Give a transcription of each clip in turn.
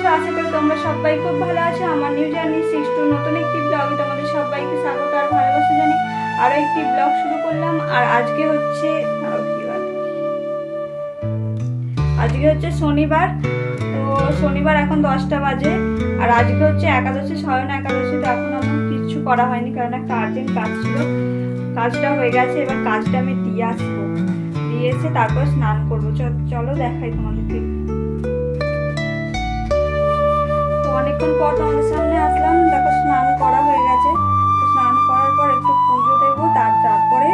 আছো? আশা করি তোমরা সবাই খুব ভালো আছো। আমার নিউ জার্নি 6 নতুন একটি ব্লগে তোমাদের সবাইকে স্বাগত আর ভালোবাসা জানি। আরও একটি ব্লগ শুরু করলাম। আর আজকে হচ্ছে শনিবার। তো শনিবার এখন 10টা বাজে। আর আজকে হচ্ছে একাদশী, শয়ন একাদশী। তো এখন আমার কিচ্ছু করা হয়নি, কারণ একটা আর্জেন্ট কাজ ছিল। কাজটা হয়ে গেছে, এবার কাজটা আমি দিয়ে আসবো। দিয়ে এসে তারপর স্নান করবো। চলো দেখাই তোমাদেরকে। তো অনেকক্ষণ পর তোমাদের সামনে আসলাম। দেখো স্নান করা হয়ে গেছে। তো স্নান করার পর একটু পুজো দেবো, তারপরে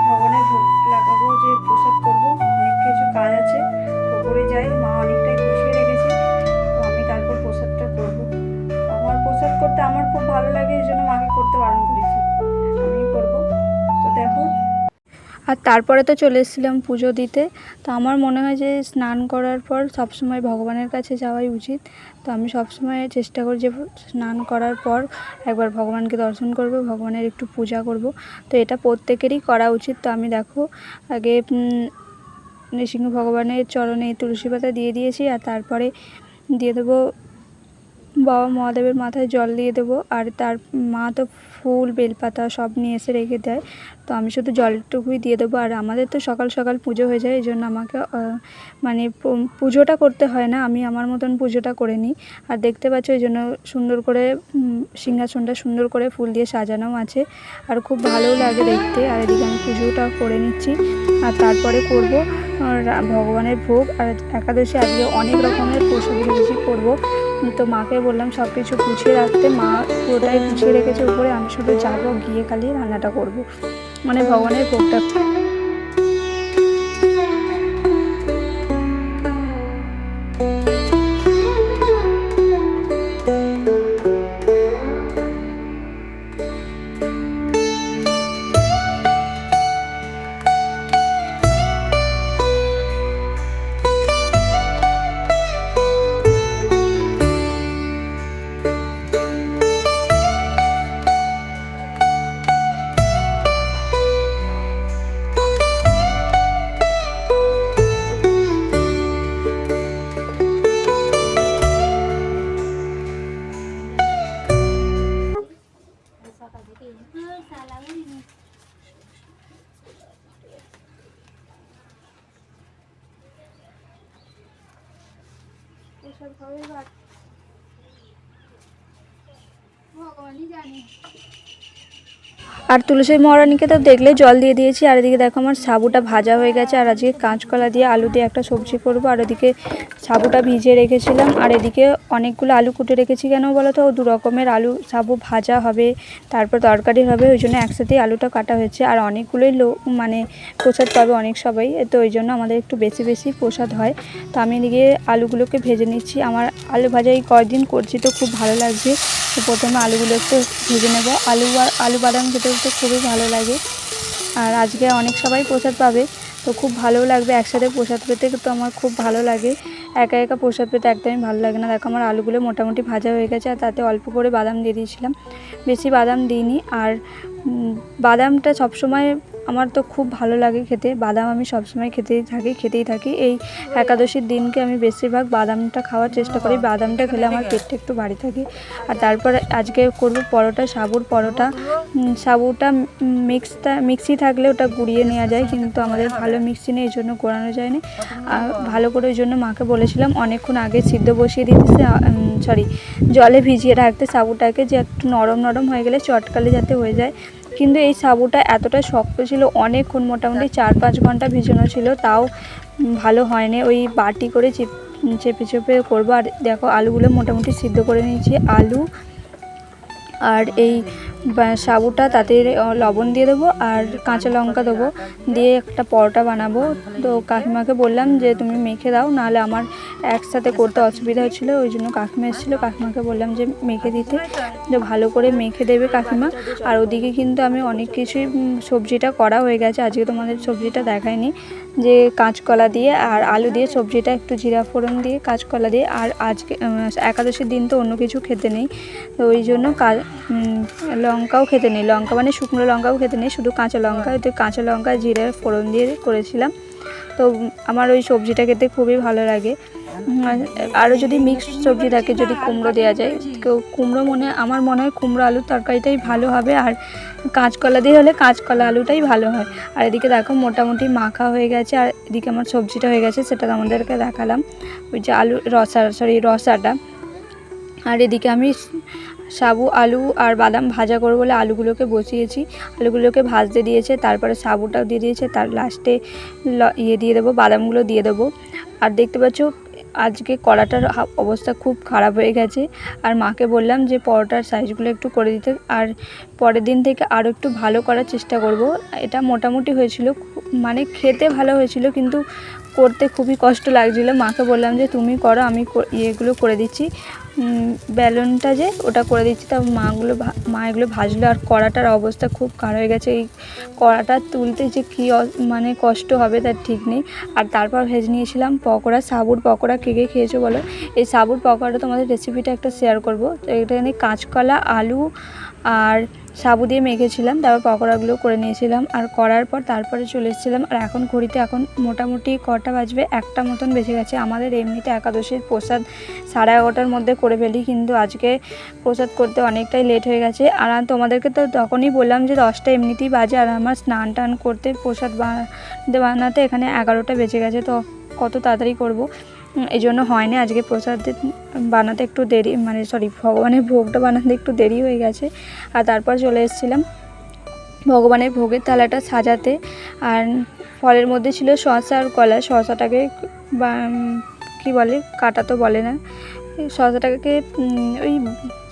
ভগবানের ভোগ লাগাবো, যে প্রসাদ করবো। অনেক কিছু কাজ আছে, তো করে যাই। মা অনেকটাই গুছিয়ে রেখেছে, তো আমি তারপর প্রসাদটা করবো। আমার প্রসাদ করতে আমার খুব ভালো লাগে, এই জন্য মাকে করতে বারণ করেছি, আমি করবো। তো দেখো, আর তারপরে তো চলে এসেছিলাম পুজো দিতে। তো আমার মনে হয় যে স্নান করার পর সবসময় ভগবানের কাছে যাওয়াই উচিত। তো আমি সবসময় চেষ্টা করি যে স্নান করার পর একবার ভগবানকে দর্শন করব, ভগবানের একটু পূজা করব। তো এটা প্রত্যেকেরই করা উচিত। তো আমি দেখো আগে নৃসিংহ ভগবানের চরণে তুলসী পাতা দিয়ে দিয়েছি, আর তারপরে দিয়ে দেবো বাবা মহাদেবের মাথায় জল দিয়ে দেবো। আর তার মা তো ফুল বেলপাতা সব নিয়ে এসে রেখে দেয়, তো আমি শুধু জলটুকুই দিয়ে দেবো। আর আমাদের তো সকাল সকাল পুজো হয়ে যায়, এই জন্য আমাকে মানে পুজোটা করতে হয় না, আমি আমার মতন পুজোটা করে নিই। আর দেখতে পাচ্ছ এই জন্য সুন্দর করে সিংহাসনটা সুন্দর করে ফুল দিয়ে সাজানোও আছে, আর খুব ভালোও লাগে দেখতে। আর এদিকে আমি পুজোটা করে নিচ্ছি, আর তারপরে করব ভগবানের ভোগ। আর একাদশী আজকে অনেক রকমের প্রসাদ বেশি করবো। তো মাকে বললাম সব কিছু গুছিয়ে রাখতে, মা পুরোটাই গুছিয়ে রেখেছে উপরে। আমি শুধু যাবো, গিয়ে খালি রান্নাটা করব, মানে ভগবানের ভোগটা। ভগবানই জানে। আর তুলসী মহারানীকে তো দেখলে জল দিয়ে দিয়েছি। আর এদিকে দেখো আমার সাবুটা ভাজা হয়ে গেছে। আর আজকে কাঁচকলা দিয়ে আলু দিয়ে একটা সবজি করবো। আর ওদিকে সাবুটা ভিজিয়ে রেখেছিলাম। আর এদিকে অনেকগুলো আলু কুটে রেখেছি, কেন বলো তো, 2 রকমের আলু, সাবু ভাজা হবে তারপর তরকারি হবে, ওই জন্য একসাথেই আলুটা কাটা হয়েছে। আর অনেকগুলোই মানে প্রসাদ পাবে অনেক সবাই, তো ওই জন্য আমাদের একটু বেশি বেশি প্রসাদ হয়। তো আমি এদিকে আলুগুলোকে ভেজে নিচ্ছি। আমার আলু ভাজা এই কয়েকদিন করছি, তো খুব ভালো লাগছে। তো প্রথমে আলুগুলো একটু ভেজে নেব। আলু বাদাম খেতে তো খুবই ভালো লাগে। আর আজকে অনেক সবাই প্রসাদ পাবে, তো খুব ভালোও লাগবে একসাথে প্রসাদ পেতে। তো আমার খুব ভালো লাগে, একা একা প্রসাদ পেতে একদমই ভালো লাগে না। দেখো আমার আলুগুলো মোটামুটি ভাজা হয়ে গেছে, আর তাতে অল্প করে বাদাম দিয়ে দিয়েছিলাম, বেশি বাদাম দিইনি। আর বাদামটা সবসময় আমার তো খুব ভালো লাগে খেতে, বাদাম আমি সবসময় খেতেই থাকি। এই একাদশীর দিনকে আমি বেশিরভাগ বাদামটা খাওয়ার চেষ্টা করি, বাদামটা খেলে আমার পেটটা একটু ভারী থাকে। আর তারপর আজকে করব পরোটা, সাবুর পরোটা। সাবুটা মিক্সি থাকলে ওটা গুঁড়িয়ে নেওয়া যায়, কিন্তু আমাদের ভালো মিক্সি নেই, এই জন্য গোড়ানো যায়নি। আর ভালো করে ওই জন্য মাকে বলেছিলাম অনেকক্ষণ আগে সিদ্ধ বসিয়ে দিতে, জলে ভিজিয়ে রাখতে সাবুটাকে, যে একটু নরম নরম হয়ে গেলে চটকালে যাতে হয়ে যায়। কিন্তু এই সাবুটা এতটা শক্ত ছিল, অনেকক্ষণ মোটামুটি 4-5 ঘন্টা ভিজানো ছিল, তাও ভালো হয়নি। ওই বাটি করে চেপে চেপে করবো। আর দেখো আলুগুলো মোটামুটি সিদ্ধ করে নিয়েছি, আলু আর এই সাবুটা, তাতে লবণ দিয়ে দেবো আর কাঁচা লঙ্কা দেবো, দিয়ে একটা পরোটা বানাবো। তো কাকিমাকে বললাম যে তুমি মেখে দাও, নাহলে আমার একসাথে করতে অসুবিধা হচ্ছিলো, ওই জন্য কাকিমা এসেছিলো, কাকিমাকে বললাম যে মেখে দিতে, যে ভালো করে মেখে দেবে কাকিমা। আর ওদিকে কিন্তু আমি অনেক কিছুই সবজিটা করা হয়ে গেছে, আজকে তোমাদের সবজিটা দেখাইনি, যে কাঁচকলা দিয়ে আর আলু দিয়ে সবজিটা, একটু জিরা ফোড়ন দিয়ে কাঁচকলা দিয়ে। আর আজকে একাদশীর দিন তো অন্য কিছু খেতে নেই, তো ওই জন্য লঙ্কাও খেতে নেই, লঙ্কা মানে শুকনো লঙ্কাও খেতে নেই, শুধু কাঁচা লঙ্কা, তো কাঁচা লঙ্কা জিরে ফোড়ন দিয়ে করেছিলাম। তো আমার ওই সবজিটা খেতে খুবই ভালো লাগে। আরও যদি মিক্স সবজি থাকে, যদি কুমড়ো দেওয়া যায়, কুমড়ো আমার মনে হয় কুমড়ো আলুর তরকারিটাই ভালো হবে, আর কাঁচকলা দিয়ে হলে কাঁচকলা আলুটাই ভালো হয়। আর এদিকে দেখো মোটামুটি মাখা হয়ে গেছে, আর এদিকে আমার সবজিটা হয়ে গেছে, সেটা তোমাদেরকে দেখালাম, ওই যে রসাটা। আর এদিকে আমি সাবু আলু আর বাদাম ভাজা করবো বলে আলুগুলোকে বসিয়েছি, আলুগুলোকে ভাজতে দিয়েছে, তারপরে সাবুটাও দিয়ে দিয়েছে, তার লাস্টে দিয়ে দেবো, বাদামগুলো দিয়ে দেবো। আর দেখতে পাচ্ছ আজকে কড়াটার অবস্থা খুব খারাপ হয়ে গেছে, আর মাকে বললাম যে পরোটার সাইজগুলো একটু করে দিতে, আর পরের দিন থেকে আরও একটু ভালো করার চেষ্টা করব। এটা মোটামুটি হয়েছিল, মানে খেতে ভালো হয়েছিল, কিন্তু করতে খুবই কষ্ট লাগছিলো। মাকে বললাম যে তুমি করো, আমি এগুলো করে দিচ্ছি, বেলুনটা যে ওটা করে দিচ্ছি। তা মা এগুলো ভাজলো, আর কড়াটার অবস্থা খুব খারাপ হয়ে গেছে। এই কড়াটা তুলতে যে কী মানে কষ্ট হবে তার ঠিক নেই। আর তারপর ভেজে নিয়েছিলাম পকোড়া, সাবুর পকোড়া। কে কে খেয়েছো বলো। এই সাবুর পকোড়াটা তোমাদের রেসিপিটা একটা শেয়ার করবো। তো এখানে কাঁচকলা, আলু আর সাবু দিয়ে মেখেছিলাম, তারপর পকোড়াগুলো করে নিয়েছিলাম, আর করার পর তারপরে চলে এসেছিলাম। আর এখন ঘড়িতে এখন মোটামুটি কটা বাজবে, 1টা মতন বেজে গেছে। আমাদের এমনিতে একাদশীর প্রসাদ 11:30টার মধ্যে করে ফেলি, কিন্তু আজকে প্রসাদ করতে অনেকটাই লেট হয়ে গেছে। আর তোমাদেরকে তো তখনই বললাম যে 10টা এমনিতেই বাজে, আর আমার স্নান টান করতে প্রসাদ বানাতে এখানে 11টা বেজে গেছে। তো কত তাড়াতাড়ি করব, এই জন্য হয়নি আজকে প্রসাদ বানাতে একটু দেরি, মানে ভগবানের ভোগটা বানাতে একটু দেরি হয়ে গেছে। আর তারপর চলে এসেছিলাম ভগবানের ভোগের থালাটা সাজাতে। আর ফলের মধ্যে ছিল শসা আর কলা। শসাটাকে কী বলে, কাটা তো বলে না,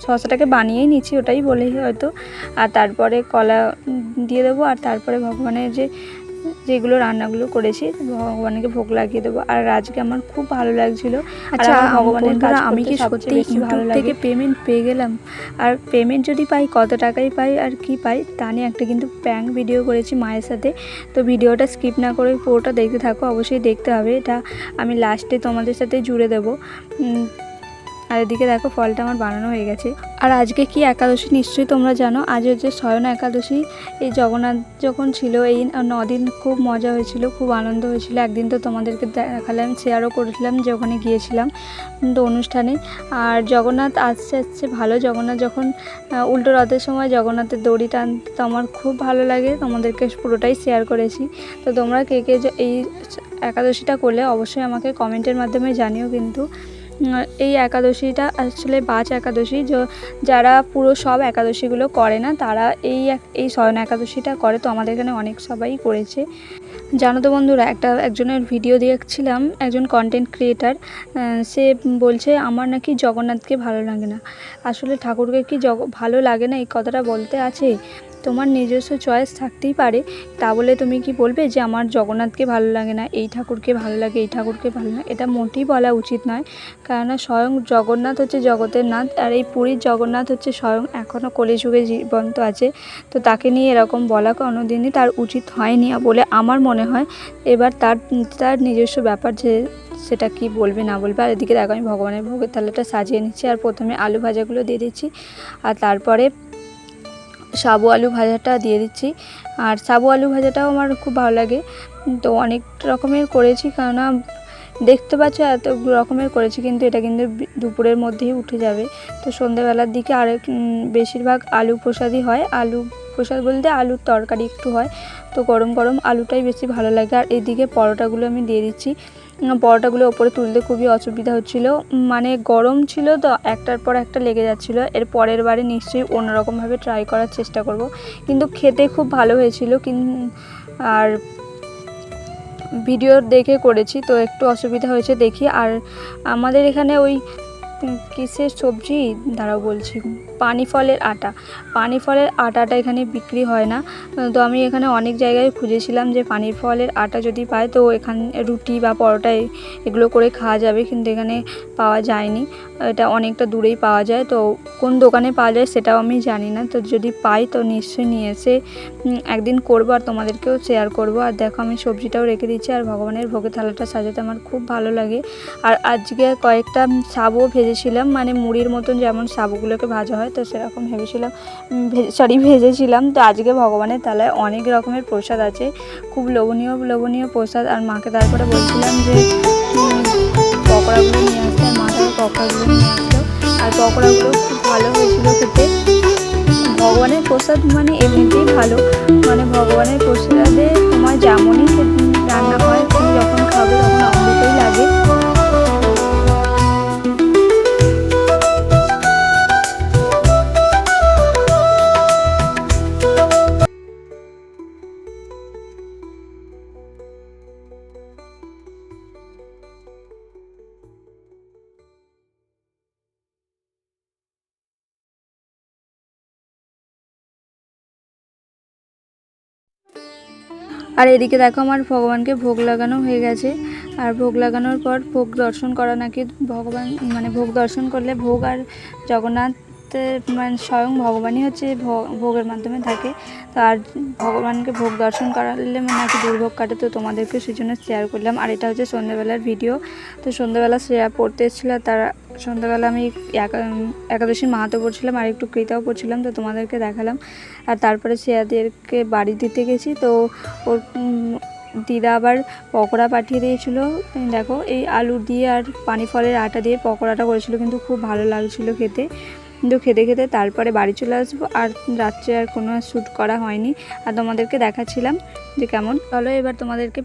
শসাটাকে বানিয়েই নিচ্ছি, ওটাই বলে হয়তো। আর তারপরে কলা দিয়ে দেবো, আর তারপরে ভগবানের যেগুলো রান্নাগুলো করেছি ভগবানকে ভোগ লাগিয়ে দেবো। আর আজকে আমার খুব ভালো লাগছিল। আচ্ছা ভগবানের কাজ আমি কি সত্যি ভালো লাগে পেমেন্ট পেয়ে গেলাম। আর পেমেন্ট যদি পাই, কত টাকাই পাই আর কি পাই তা নিয়ে একটা কিন্তু প্র্যাঙ্ক ভিডিও করেছি মায়ের সাথে। তো ভিডিওটা স্কিপ না করে পুরোটা দেখতে থাকো, অবশ্যই দেখতে হবে। এটা আমি লাস্টে তোমাদের সাথে জুড়ে দেবো। আর এদিকে দেখো ফলটা আমার বানানো হয়ে গেছে। আর আজকে কি একাদশী নিশ্চয়ই তোমরা জানো, আজ হচ্ছে শয়ন একাদশী। এই জগন্নাথ যখন ছিল এই 9 দিন খুব মজা হয়েছিল, খুব আনন্দ হয়েছিল। একদিন তো তোমাদেরকে দেখালাম, শেয়ারও করেছিলাম যে ওখানে গিয়েছিলাম তো অনুষ্ঠানে। আর জগন্নাথ আসছে ভালো। জগন্নাথ যখন উল্টো রথের সময় জগন্নাথের দড়ি টানতে তো আমার খুব ভালো লাগে, তোমাদেরকে পুরোটাই শেয়ার করেছি। তো তোমরা কে কে এই একাদশীটা করলে অবশ্যই আমাকে কমেন্টের মাধ্যমে জানিও। কিন্তু এই একাদশীটা আসলে বাচ একাদশী, যারা পুরো সব একাদশীগুলো করে না তারা এই শয়ন একাদশীটা করে। তো আমাদের এখানে অনেক সবাই করেছে। জানো তো বন্ধুরা, একজনের ভিডিও দেখছিলাম, একজন কন্টেন্ট ক্রিয়েটার, সে বলছে আমার নাকি জগন্নাথকে ভালো লাগে না। আসলে ঠাকুরকে কি ভালো লাগে না এই কথাটা বলতে আছে? তোমার নিজস্ব চয়েস থাকতেই পারে, তা বলে তুমি কি বলবে যে আমার জগন্নাথকে ভালো লাগে না, এই ঠাকুরকে ভালো লাগে, এই ঠাকুরকে ভালো লাগে? এটা মোটেই বলা উচিত নয়, কেননা স্বয়ং জগন্নাথ হচ্ছে জগতের নাথ, আর এই পুরীর জগন্নাথ হচ্ছে স্বয়ং এখনও কলিযুগে জীবন্ত আছে। তো তাকে নিয়ে এরকম বলা কোনোদিনই তার উচিত হয়নি বলে আমার মনে হয়। এবার তার নিজস্ব ব্যাপার যে সেটা কি বলবে না বলবে। আর এদিকে দেখো আমি ভগবানের ভোগের থালাটা সাজিয়ে নিচ্ছি, আর প্রথমে আলু ভাজাগুলো দিয়ে দিচ্ছি, আর তারপরে সাবু আলু ভাজাটা দিয়ে দিচ্ছি। আর সাবু আলু ভাজাটাও আমার খুব ভালো লাগে। তো অনেক রকমের করেছি, কেননা দেখতে পাচ্ছ এত রকমের করেছি, কিন্তু এটা কিন্তু দুপুরের মধ্যেই উঠে যাবে। তো সন্ধ্যাবেলার দিকে বেশিরভাগ আলু প্রসাদই হয়। আলু প্রসাদ বলতে আলুর তরকারি একটু হয়। তো গরম গরম আলুটাই বেশি ভালো লাগে। আর এইদিকে পরোটাগুলো আমি দিয়ে দিচ্ছি। পরোটাগুলো ওপরে তুলতে খুবই অসুবিধা হচ্ছিল, মানে গরম ছিল তো একটার পর একটা লেগে যাচ্ছিল। এর পরের বারে নিশ্চয়ই অন্যরকমভাবে ট্রাই করার চেষ্টা করব, কিন্তু খেতে খুব ভালো হয়েছিল। আর ভিডিও দেখে করেছি তো একটু অসুবিধা হয়েছে দেখি। আর আমাদের এখানে ওই কিসের সবজি দাঁড়াও বলছি, পানি ফলের আটাটা এখানে বিক্রি হয় না। তো আমি এখানে অনেক জায়গায় খুঁজেছিলাম যে পানি ফলের আটা যদি পাই তো এখানে রুটি বা পরোটা এগুলো করে খাওয়া যাবে, কিন্তু এখানে পাওয়া যায়নি। এটা অনেকটা দূরেই পাওয়া যায়, তো কোন দোকানে পাওয়া যায় সেটাও আমি জানি না। তো যদি পাই তো নিশ্চয়ই নিয়ে এসে একদিন করবো আর তোমাদেরকেও শেয়ার করব। আর দেখো আমি সবজিটাও রেখে দিচ্ছি, আর ভগবানের ভোগের থালাটা সাজাতে আমার খুব ভালো লাগে। আর আজকে কয়েকটা সাবুও ভেজেছিলাম, মানে মুড়ির মতন যেমন সাবুগুলোকে ভাজা হয় তো সেরকম ভেজেছিলাম। তো আজকে ভগবানের থালায় অনেক রকমের প্রসাদ আছে, খুব লোভনীয় প্রসাদ। আর মাকে তারপরে বলছিলাম যে পকোড়াগুলো নিয়ে আসতে, আর মাথার পকোড়াগুলো নিয়ে আসতো। আর পকোড়াগুলো খুব ভালো হয়েছিল খেতে। ভগবানের প্রসাদ মানে এমনিতেই ভালো, মানে ভগবানের প্রসাদে তোমার যেমনই রান্না হয় তুমি যখন খাবে তখন অমৃতই লাগে। আর এদিকে দেখো আমার ভগবানকে ভোগ লাগানো হয়ে গেছে। আর ভোগ লাগানোর পর ভোগ দর্শন করা নাকি ভগবান, মানে ভোগ দর্শন করলে ভোগ আর জগন্নাথ মানে স্বয়ং ভগবানই হচ্ছে ভোগের মাধ্যমে থাকে। তো আর ভগবানকে ভোগ দর্শন করালে মানে নাকি দুর্ভোগ কাটে। তো তোমাদেরকে সেই জন্য শেয়ার করলাম। আর এটা হচ্ছে সন্ধ্যেবেলার ভিডিও। তো সন্ধ্যেবেলা শ্রেয়া পড়তে এসেছিলো, তারা সন্ধ্যাবেলা আমি একাদশীর মাহাতো পড়ছিলাম আর একটু কৃতাও পড়ছিলাম, তো তোমাদেরকে দেখালাম। আর তারপরে শ্রেয়াদেরকে বাড়ি দিতে গেছি, তো ওর দিদা আবার পকোড়া পাঠিয়ে দিয়েছিল। দেখো এই আলু দিয়ে আর পানি ফলের আটা দিয়ে পকোড়াটা করেছিল, কিন্তু খুব ভালো লাগছিল খেতে। কিন্তু খেতে খেতে তারপরে বাড়ি চলে আসবো। আর রাত্রে আর কোনো শ্যুট করা হয়নি, আর তোমাদেরকে দেখাচ্ছিলাম যে কেমন। চলো এবার তোমাদেরকে